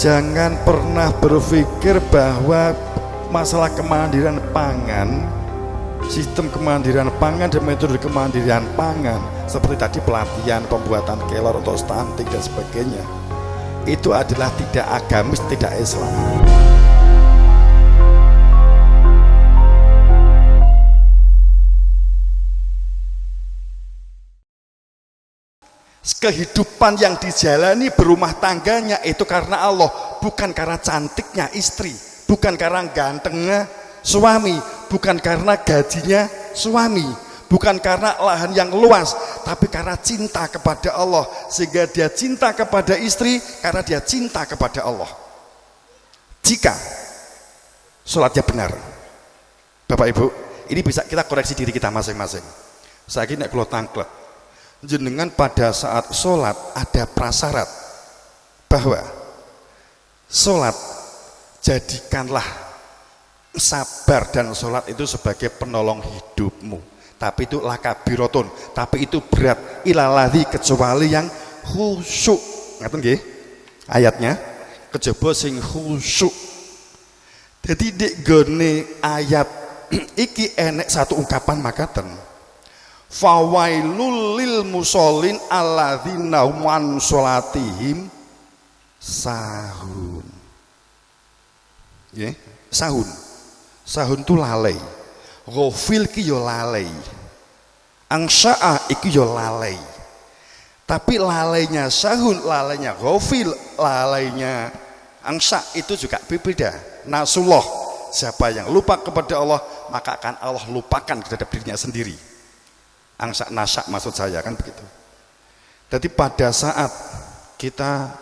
Jangan pernah berpikir bahwa masalah kemandirian pangan, sistem kemandirian pangan dan metode kemandirian pangan seperti tadi pelatihan pembuatan kelor untuk stunting dan sebagainya, itu adalah tidak agamis, tidak Islam. Kehidupan yang dijalani berumah tangganya itu karena Allah, bukan karena cantiknya istri, bukan karena gantengnya suami, bukan karena gajinya suami, bukan karena lahan yang luas, tapi karena cinta kepada Allah. Sehingga dia cinta kepada istri karena dia cinta kepada Allah. Jika sholatnya benar, Bapak Ibu, ini bisa kita koreksi diri kita masing-masing. Saya ini kalau tangklek jenengan pada saat sholat ada prasyarat bahwa sholat jadikanlah sabar dan sholat itu sebagai penolong hidupmu, tapi itu lakabiroton, tapi itu berat ilaladhi, kecuali yang khusyuk. Ngaten nggih ayatnya, kejaba sing khusyuk. Jadi di gone ayat iki enek satu ungkapan makaten, fawailul lil musallin alladzina hum an sholatihim sahun. Nggih, sahun. Sahun tu lalai. Ghafil ki yo lalai. Angsa'a iki yo lalai. Tapi lalainya sahun, lalainya ghafil, lalainya angsa itu juga berbeda. Nasullah, siapa yang lupa kepada Allah, maka akan Allah lupakan terhadap dirinya sendiri. Angsa nasak maksud saya kan begitu. Jadi pada saat kita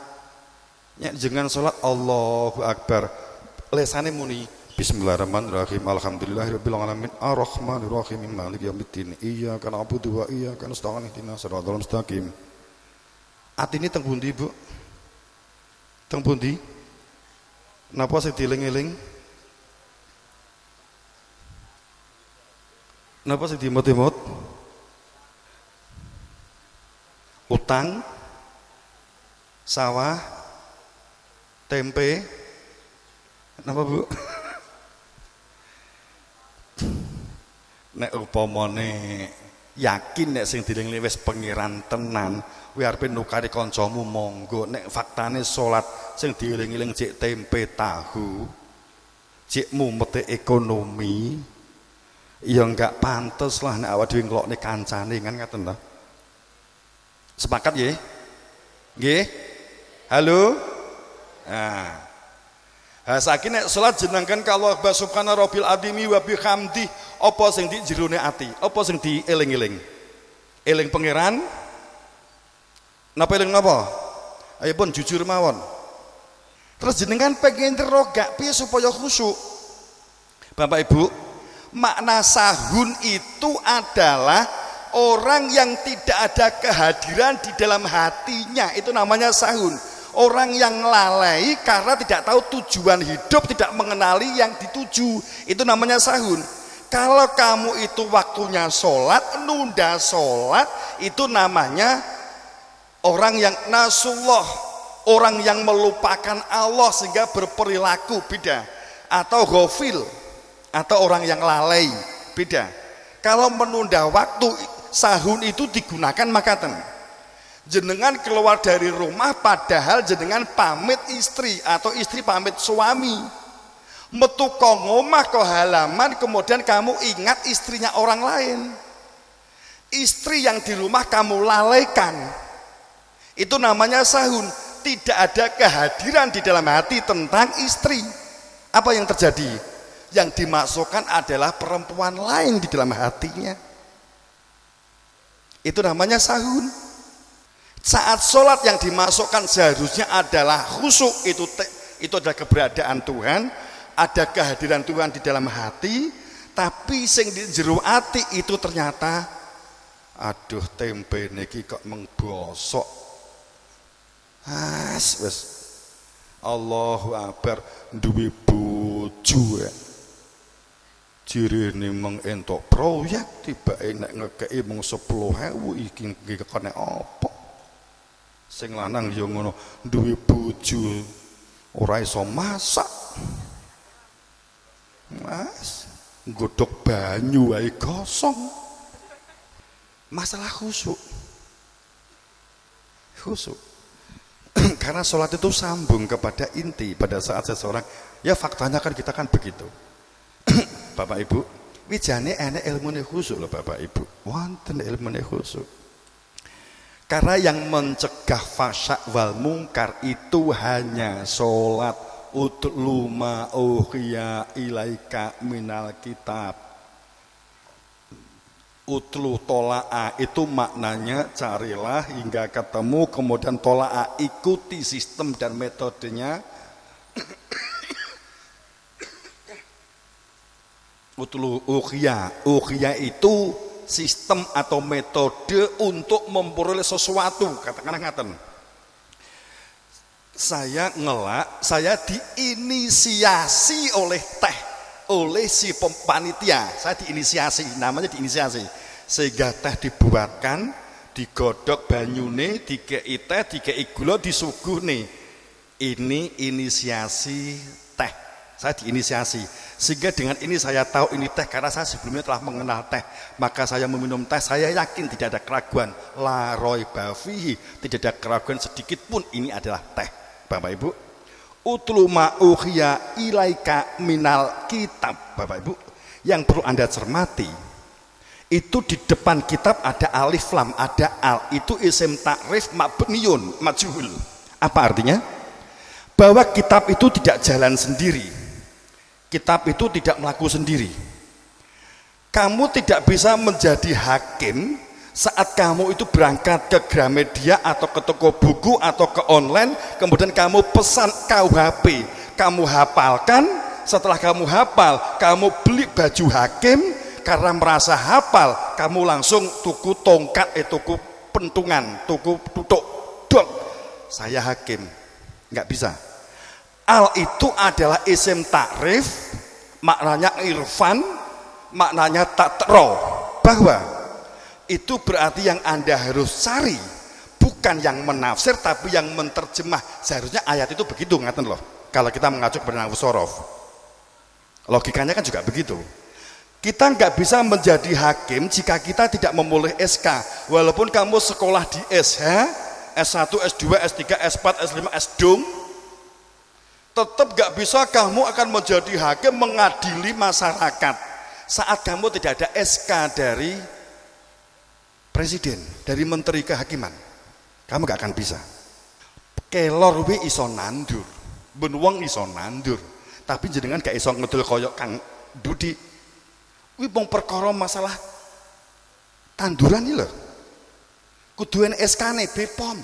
jangan sholat Allahu Akbar, lesane muni Bismillahirrahmanirrahim, alhamdulillahirabbil alamin, arrahmanirrahim, maliki yaumiddin, iyyaka na'budu wa iyyaka nasta'in, ihdinas siratal mustaqim. Atine teng pundi, Bu? Teng pundi? Napa sing dieling-eling? Napa sing dimot-imot? Utang, sawah, tempe, napa Bu? Nek upamane yakin nek sing dieling wis pangeran tenan, kuwi arepe nukari kancamu monggo. Nek faktane salat sing dieling-eling cek tempe tahu, cek mumete ekonomi, ya enggak pantes lah nek awak dhewe nglokne kancane kan ngaten ta. Sepakat nggih? Nggih? Halo? Nah. Saiki nek salat jenengan ka Allah subhana rabbil azimi wa bihamdi, apa sing di jerone ati? Apa sing dieling-eling? Eling pangeran? Napa eling napa? Ayo pun jujur mawon. Terus jenengan pengen rogak piye supaya khusyuk? Bapak Ibu, makna sahun itu adalah orang yang tidak ada kehadiran di dalam hatinya, itu namanya sahun. Orang yang lalai karena tidak tahu tujuan hidup, tidak mengenali yang dituju, itu namanya sahun. Kalau kamu itu waktunya sholat, nunda sholat, itu namanya orang yang nasullah, orang yang melupakan Allah sehingga berperilaku beda. Atau ghafil, atau orang yang lalai, beda. Kalau menunda waktu, sahun itu digunakan makaten. Jenengan keluar dari rumah padahal jenengan pamit istri atau istri pamit suami, metu ke ngomah ke halaman, kemudian kamu ingat istrinya orang lain. Istri yang di rumah kamu lalaikan, itu namanya sahun. Tidak ada kehadiran di dalam hati tentang istri. Apa yang terjadi? Yang dimasukkan adalah perempuan lain di dalam hatinya. Itu namanya sahun. Saat sholat yang dimasukkan seharusnya adalah khusyuk, itu adalah keberadaan Tuhan, ada kehadiran Tuhan di dalam hati, tapi sing di jero ati itu ternyata aduh tempe niki kok mengbosok. Wes Allahu Akbar, duwe bojo jirene meng entuk proyek tibake nek ngekeki mung 10.000 iki kene apa? Sing lanang ya ngono, duwe bojo ora iso masak. Mas, nggodhog banyu wae gosong. Masalah khusyuk. Karena sholat itu sambung kepada inti pada saat seseorang, ya faktanya kan kita kan begitu. Bapak Ibu, wijane enek ilmune khusyuk loh Bapak Ibu. Wonten ilmune khusyuk. Karena yang mencegah fasyak wal mungkar itu hanya sholat. Utlu ma uhiya ilaika minal kitab. Utlu tola'a itu maknanya carilah hingga ketemu, kemudian tola'a ikuti sistem dan metodenya. Utlu uhiya itu sistem atau metode untuk memperoleh sesuatu. Katakanlah ngaten, saya diinisiasi oleh oleh si panitia, saya diinisiasi, namanya diinisiasi, sehingga teh dibuatkan, digodok banyune, dikei teh, dikei gula, disuguhne. Ini inisiasi teh, saya diinisiasi, sehingga dengan ini saya tahu ini teh karena saya sebelumnya telah mengenal teh, maka saya meminum teh, saya yakin tidak ada keraguan, la raiba fihi, tidak ada keraguan sedikit pun ini adalah teh. Bapak Ibu, utlu ma uhiya ilaika minal kitab. Bapak Ibu, yang perlu Anda cermati, itu di depan kitab ada alif lam, ada al, itu isim ta'rif mabniyun majhul. Apa artinya? Bahwa kitab itu tidak jalan sendiri, kitab itu tidak melaku sendiri. Kamu tidak bisa menjadi hakim saat kamu itu berangkat ke Gramedia atau ke toko buku atau ke online, kemudian kamu pesan KUHP, kamu hafalkan, setelah kamu hafal, kamu beli baju hakim, karena merasa hafal, kamu langsung tuku tongkat, tuku pentungan, tuku tutuk, dok, saya hakim. Nggak bisa. Al itu adalah isim ta'rif, maknanya irfan, maknanya takro, bahwa itu berarti yang Anda harus cari bukan yang menafsir tapi yang menerjemah. Seharusnya ayat itu begitu, ngaten loh. Kalau kita mengacu kepada nahwu sorof, logikanya kan juga begitu. Kita nggak bisa menjadi hakim jika kita tidak memulih SK. Walaupun kamu sekolah di SH, S1, S2, S3, S4, S5, S-Dum, tetap nggak bisa kamu akan menjadi hakim mengadili masyarakat saat kamu tidak ada SK dari presiden, dari menteri kehakiman. Kamu gak akan bisa. Kelor we iso nandur, ben wong iso nandur, tapi jenengan gak iso ngedul koyok Kang Dudi. Kuwi wong perkara masalah tanduran iki lho. Kudu SK-ne BPOM.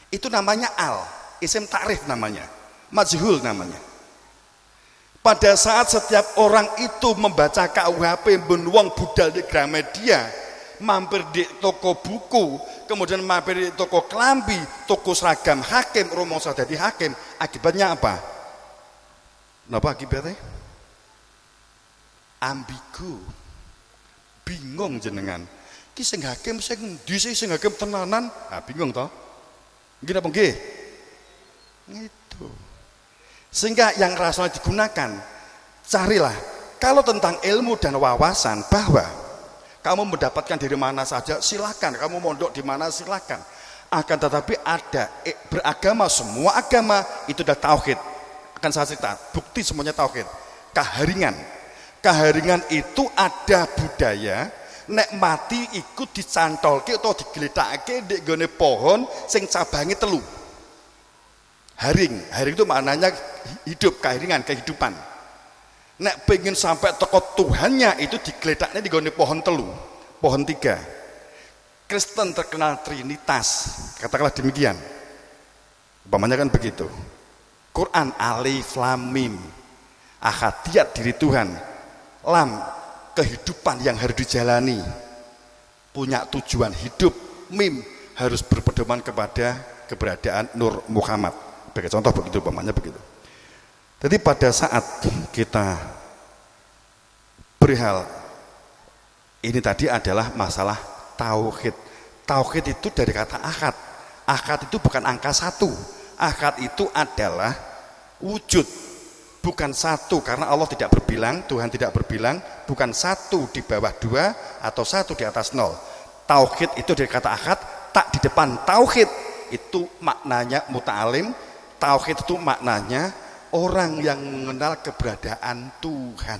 Itu namanya al, isim ta'rif namanya, majhul namanya. Pada saat setiap orang itu membaca KUHP ben wong budal di Gramedia, mampir di toko buku, kemudian mampir di toko klambi, toko seragam hakim, rumangsa dadi hakim, akibatnya apa? Napa akibatnya? Ambigu, bingung jenengan. Ki sing hakim sing ndi sing hakim tenanan? Ah bingung toh? Nggih napa nggih? Gitu. Sehingga yang rasional digunakan, carilah kalau tentang ilmu dan wawasan bahwa kamu mendapatkan dari mana saja silakan, kamu mondok di mana silakan. Akan tetapi ada beragama, semua agama itu adalah tauhid. Akan saya cerita, bukti semuanya tauhid. Kaharingan itu ada budaya nek mati ikut dicantolke atau digeletakake di gone pohon sing cabange telu. Haring itu maknanya hidup, kaharingan, kehidupan. Nek pengen sampai toko Tuhannya itu digeletaknya di gone pohon telu, pohon 3. Kristen terkenal Trinitas, katakanlah demikian. Umpamanya kan begitu. Quran alif lam mim, ahadiyat diri Tuhan, lam kehidupan yang harus dijalani, punya tujuan hidup, mim harus berpedoman kepada keberadaan Nur Muhammad. Sebagai contoh begitu, umpamanya begitu. Jadi pada saat kita perihal ini tadi adalah masalah tauhid. Tauhid itu dari kata akad. Akad itu bukan angka 1. Akad itu adalah wujud, bukan satu, karena Allah tidak berbilang, Tuhan tidak berbilang, bukan satu di bawah dua atau satu di atas nol. Tauhid itu dari kata akad, tak di depan tauhid itu maknanya muta'alim. Tauhid itu maknanya orang yang mengenal keberadaan Tuhan,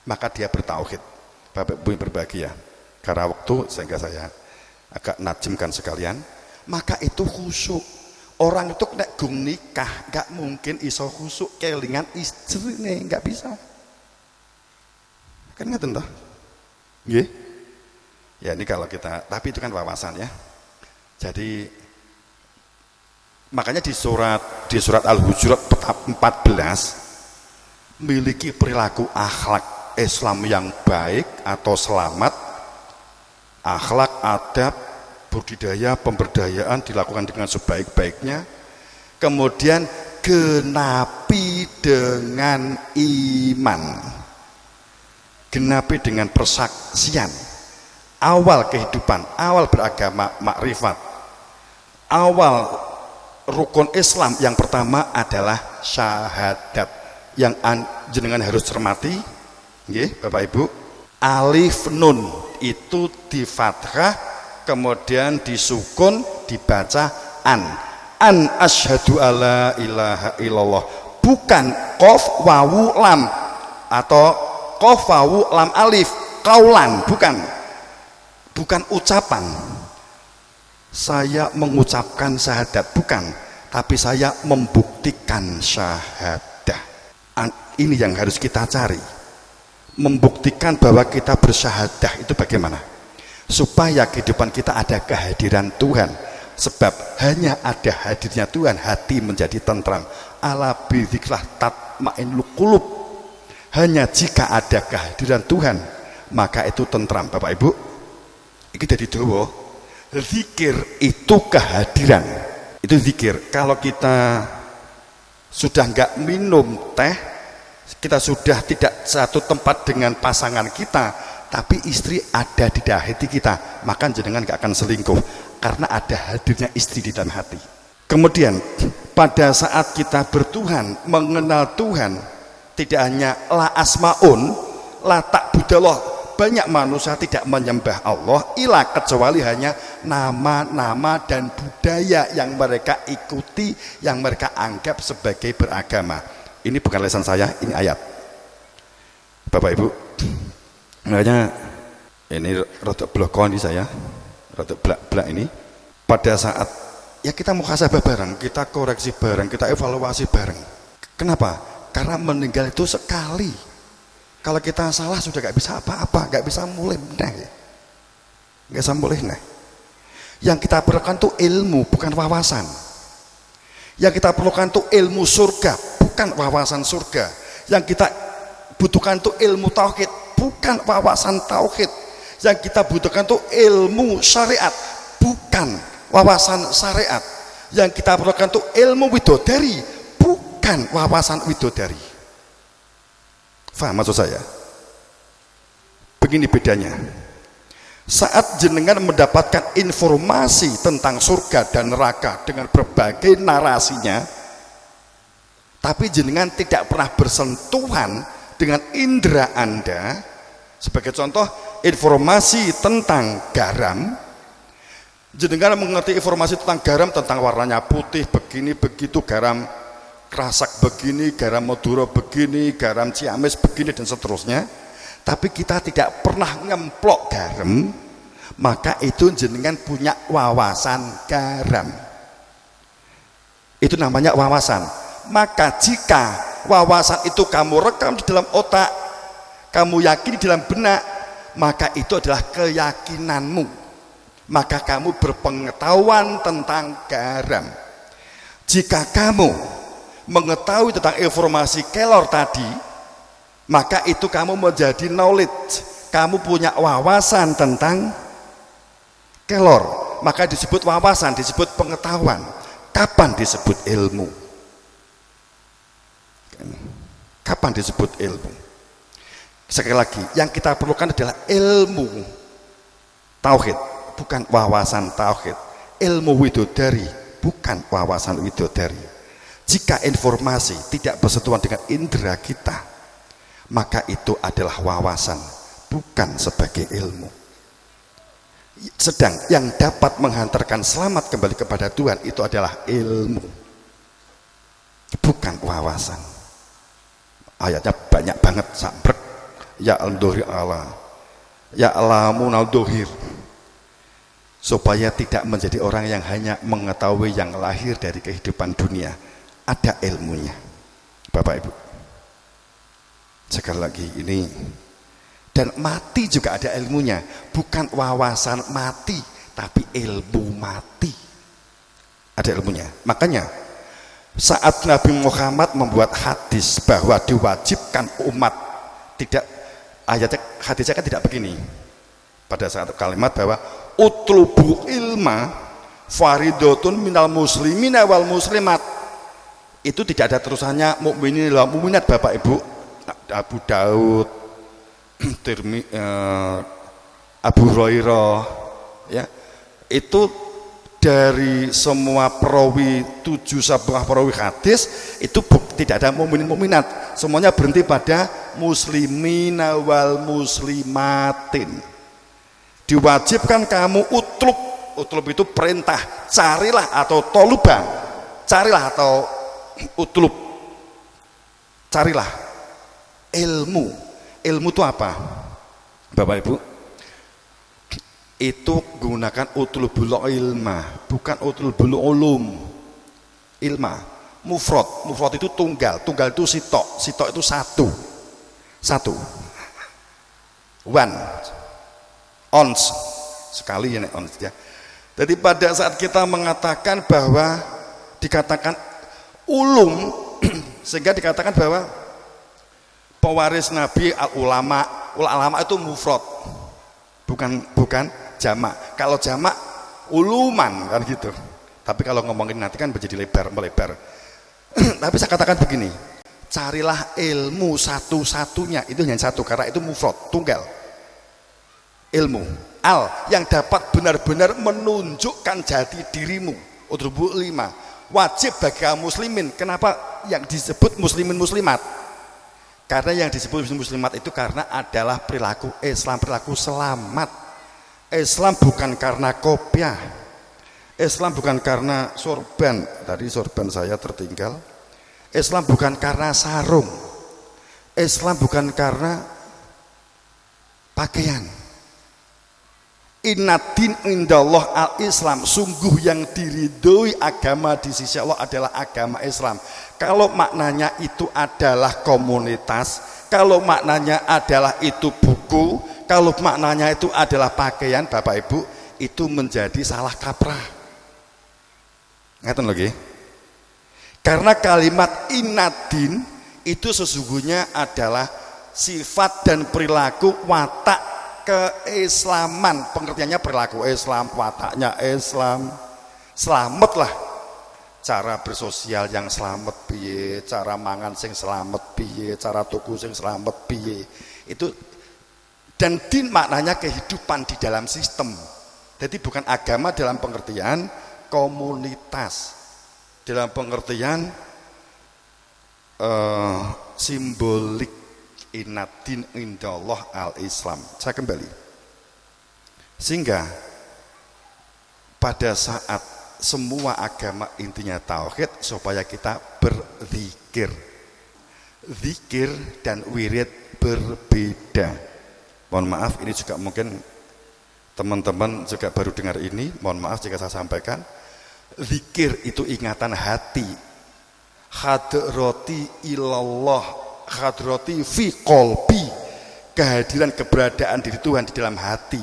maka dia bertauhid. Bapak Ibu yang berbahagia, karena waktu sehingga saya agak najimkan sekalian, maka itu khusyuk. Orang itu nek gung nikah gak mungkin iso khusyuk kelingan istri nih, gak bisa. Kan ngerti toh? Nggih. Ya ini kalau kita, tapi itu kan wawasan ya. Jadi makanya di surat Al-Hujurat 14 miliki perilaku akhlak Islam yang baik atau selamat, akhlak, adab, budidaya, pemberdayaan dilakukan dengan sebaik-baiknya, kemudian genapi dengan iman, genapi dengan persaksian, awal kehidupan, awal beragama, makrifat, awal rukun Islam yang pertama adalah syahadat, yang jenengan harus cermati, nggih Bapak Ibu, alif nun itu di fathah, kemudian disukun dibaca an asyhadu alla ilaha illallah, bukan qaf wawu lam atau qaf wawu lam alif kaulan, bukan ucapan saya mengucapkan syahadat, bukan, tapi saya membuktikan syahadah. Ini yang harus kita cari, membuktikan bahwa kita bersyahadah itu bagaimana supaya kehidupan kita ada kehadiran Tuhan. Sebab hanya ada hadirnya Tuhan hati menjadi tentram. Ala bidzikrillah tatmainnul qulub. Hanya jika ada kehadiran Tuhan maka itu tentram. Bapak Ibu, iki dadi dawa. Zikir itu kehadiran. Itu zikir. Kalau kita sudah enggak minum teh, kita sudah tidak satu tempat dengan pasangan kita, tapi istri ada di dalam hati kita, maka jenengan gak akan selingkuh karena ada hadirnya istri di dalam hati. Kemudian pada saat kita bertuhan, mengenal Tuhan, tidak hanya la asmaun, la ta'budallah, banyak manusia tidak menyembah Allah ilah kecuali hanya nama-nama dan budaya yang mereka ikuti, yang mereka anggap sebagai beragama. Ini bukan lesan saya, ini ayat. Bapak Ibu, makanya ini rada blokon saya, rada blak-blak ini. Pada saat ya kita muhasabah bareng, kita koreksi bareng, kita evaluasi bareng. Kenapa? Karena meninggal itu sekali. Kalau kita salah sudah gak bisa apa-apa, gak bisa mulai meneh, gak bisa mulai meneh. Yang kita perlukan itu ilmu, bukan wawasan. Yang kita perlukan itu ilmu surga, bukan wawasan surga. Yang kita butuhkan itu ilmu tauhid, bukan wawasan tauhid. Yang kita butuhkan itu ilmu syariat, bukan wawasan syariat. Yang kita perlukan itu ilmu widodari, bukan wawasan widodari. Faham maksud saya? Begini bedanya. Saat jenengan mendapatkan informasi tentang surga dan neraka dengan berbagai narasinya, tapi jenengan tidak pernah bersentuhan dengan indera Anda. Sebagai contoh, informasi tentang garam, jenengan mengerti informasi tentang garam, tentang warnanya putih begini begitu, garam Krasak begini, garam Madura begini, garam Ciamis begini dan seterusnya, tapi kita tidak pernah ngemplok garam, maka itu jenengan punya wawasan garam. Itu namanya wawasan. Maka jika wawasan itu kamu rekam di dalam otak, kamu yakini di dalam benak, maka itu adalah keyakinanmu, maka kamu berpengetahuan tentang garam. Jika kamu mengetahui tentang informasi kelor tadi, maka itu kamu menjadi knowledge, kamu punya wawasan tentang kelor, maka disebut wawasan, disebut pengetahuan. Kapan disebut ilmu? Kapan disebut ilmu? Sekali lagi, yang kita perlukan adalah ilmu tauhid, bukan wawasan tauhid. Ilmu widodari, bukan wawasan widodari. Jika informasi tidak bersentuhan dengan indera kita, maka itu adalah wawasan, bukan sebagai ilmu. Sedang yang dapat menghantarkan selamat kembali kepada Tuhan itu adalah ilmu, bukan wawasan. Ayatnya banyak banget, sambrek. Ya al-dohir Allah, ya alamun al-dohir. Supaya tidak menjadi orang yang hanya mengetahui yang lahir dari kehidupan dunia. Ada ilmunya, Bapak Ibu. Sekali lagi ini, dan mati juga ada ilmunya, bukan wawasan mati, tapi ilmu mati. Ada ilmunya. Makanya saat Nabi Muhammad membuat hadis bahwa diwajibkan umat, tidak, ayatnya hadisnya kan tidak begini. Pada saat kalimat bahwa utlubu ilma faridotun minal muslimina wal muslimat, itu tidak ada terusannya mukminin wal mukminat, Bapak Ibu. Abu Daud, Abu Hurairah, ya, itu dari semua perawi 7 perawi hadis itu tidak ada mukminin mukminat, semuanya berhenti pada muslimina wal muslimatin. Diwajibkan kamu utlub itu perintah, carilah, atau toluba, carilah, atau utlub, carilah ilmu. Ilmu itu apa, Bapak Ibu? Itu gunakan utlubul ilma, bukan utlubul ulum. Ilma mufrad itu tunggal itu sitok itu satu one, ons, sekali ya, ons ya. Jadi pada saat kita mengatakan bahwa dikatakan ulum sehingga dikatakan bahwa pewaris Nabi ulama itu mufrad, bukan jamak. Kalau jamak uluman kan gitu. Tapi kalau ngomongin nanti kan menjadi melebar. Tapi saya katakan begini, carilah ilmu satu-satunya, itu hanya satu, karena itu mufrad, tunggal. Ilmu yang dapat benar-benar menunjukkan jati dirimu. Udrubu 5 wajib bagi kaum muslimin. Kenapa yang disebut muslimin muslimat? Karena yang disebut muslim muslimat itu karena adalah perilaku Islam, perilaku selamat. Islam bukan karena kopiah, Islam bukan karena sorban. Tadi sorban saya tertinggal. Islam bukan karena sarung, Islam bukan karena pakaian. Innad-din indallah al-Islam, sungguh yang diridhoi agama di sisi Allah adalah agama Islam. Kalau maknanya itu adalah komunitas, kalau maknanya adalah itu buku, kalau maknanya itu adalah pakaian, Bapak Ibu, itu menjadi salah kaprah. Ngeten lagi. Karena kalimat innad-din itu sesungguhnya adalah sifat dan perilaku watak keislaman. Pengertiannya perilaku Islam, wataknya Islam. Selamatlah, cara bersosial yang selamat piye, cara mangan sing selamat piye, cara tuku sing selamat piye. Itu, dan din maknanya kehidupan di dalam sistem. Jadi bukan agama dalam pengertian komunitas, dalam pengertian simbolik. Innad-din indallah al-Islam. Saya kembali. Sehingga pada saat semua agama intinya tauhid, supaya kita berzikir. Zikir dan wirid berbeda. Mohon maaf, ini juga mungkin teman-teman juga baru dengar ini. Mohon maaf jika saya sampaikan. Zikir itu ingatan hati. Hadrati ilallah, hadrati fi qalbi, kehadiran keberadaan diri Tuhan di dalam hati.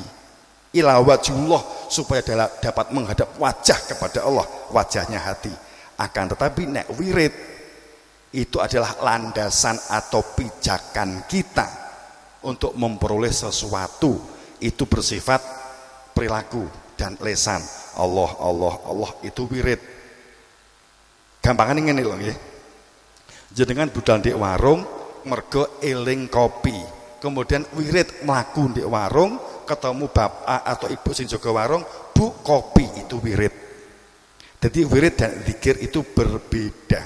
Ila wajhullah, supaya dapat menghadap wajah kepada Allah, wajahnya hati. Akan tetapi nek wirid itu adalah landasan atau pijakan kita untuk memperoleh sesuatu, itu bersifat perilaku dan lesan. Allah Allah Allah, itu wirid. Gampangan ngene lho nggih. Jenengan budal di warung mergo eling kopi, kemudian wirid mlaku di warung, ketemu bapak atau ibu sing jaga warung, Bu, kopi, itu wirid. Jadi wirid dan zikir itu berbeda.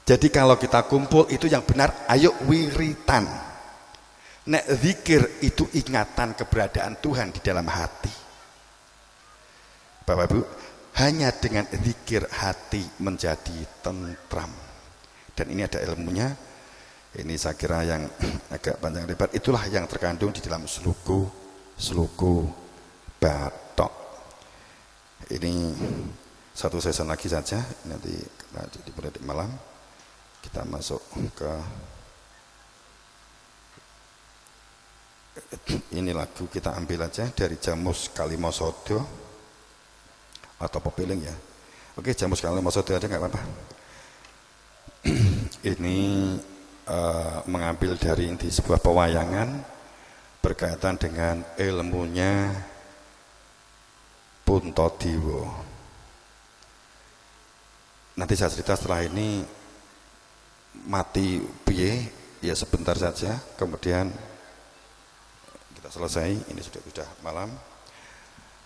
Jadi kalau kita kumpul itu yang benar, ayo wiritan. Nek zikir itu ingatan keberadaan Tuhan di dalam hati. Bapak Ibu, hanya dengan zikir hati menjadi tentram. Dan ini ada ilmunya. Ini saya kira yang agak panjang lebar. Itulah yang terkandung di dalam Sluku Batok. Ini satu season lagi saja. Nanti di bulan malam kita masuk ke ini lagu, kita ambil aja dari Jamus Kalimosodo atau Pepiling ya. Oke, Jamus Kalimosodo aja nggak apa-apa. Ini mengambil dari di sebuah pewayangan berkaitan dengan ilmunya Puntodiwo. Nanti saya cerita setelah ini mati piye ya, sebentar saja, kemudian kita selesai. Ini sudah malam.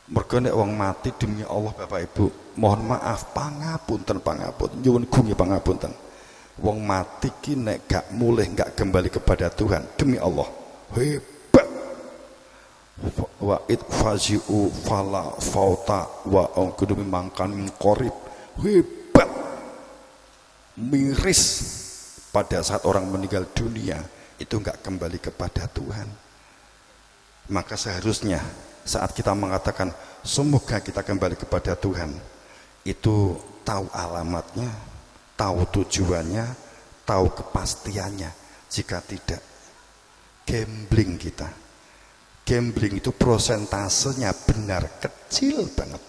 Mergo nek wong mati demi Allah Bapak Ibu, mohon maaf, pangapunten nyuwun gunge pangapunten. Wong mati ki nek gak mulih, gak kembali kepada Tuhan, demi Allah hebat. Wa itfazi'u fala fauta wa ongkudu mangkan qorib, hebat, miris pada saat orang meninggal dunia itu gak kembali kepada Tuhan. Maka seharusnya saat kita mengatakan semoga kita kembali kepada Tuhan, itu tahu alamatnya, tahu tujuannya, tahu kepastiannya. Jika tidak, gambling kita. Gambling itu prosentasenya benar kecil banget.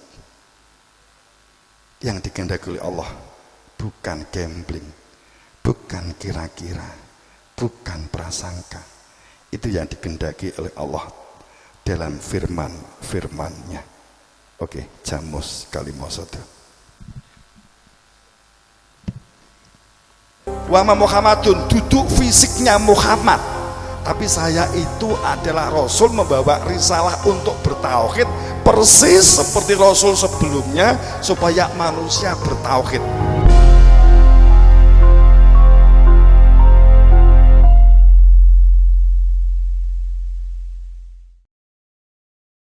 Yang dikehendaki oleh Allah bukan gambling, bukan kira-kira, bukan prasangka. Itu yang dikehendaki oleh Allah dalam firman-firmannya. Oke, Jamus Kalimosodo. Wama Muhammadun, duduk fisiknya Muhammad, tapi saya itu adalah Rasul membawa risalah untuk bertauhid persis seperti Rasul sebelumnya, supaya manusia bertauhid.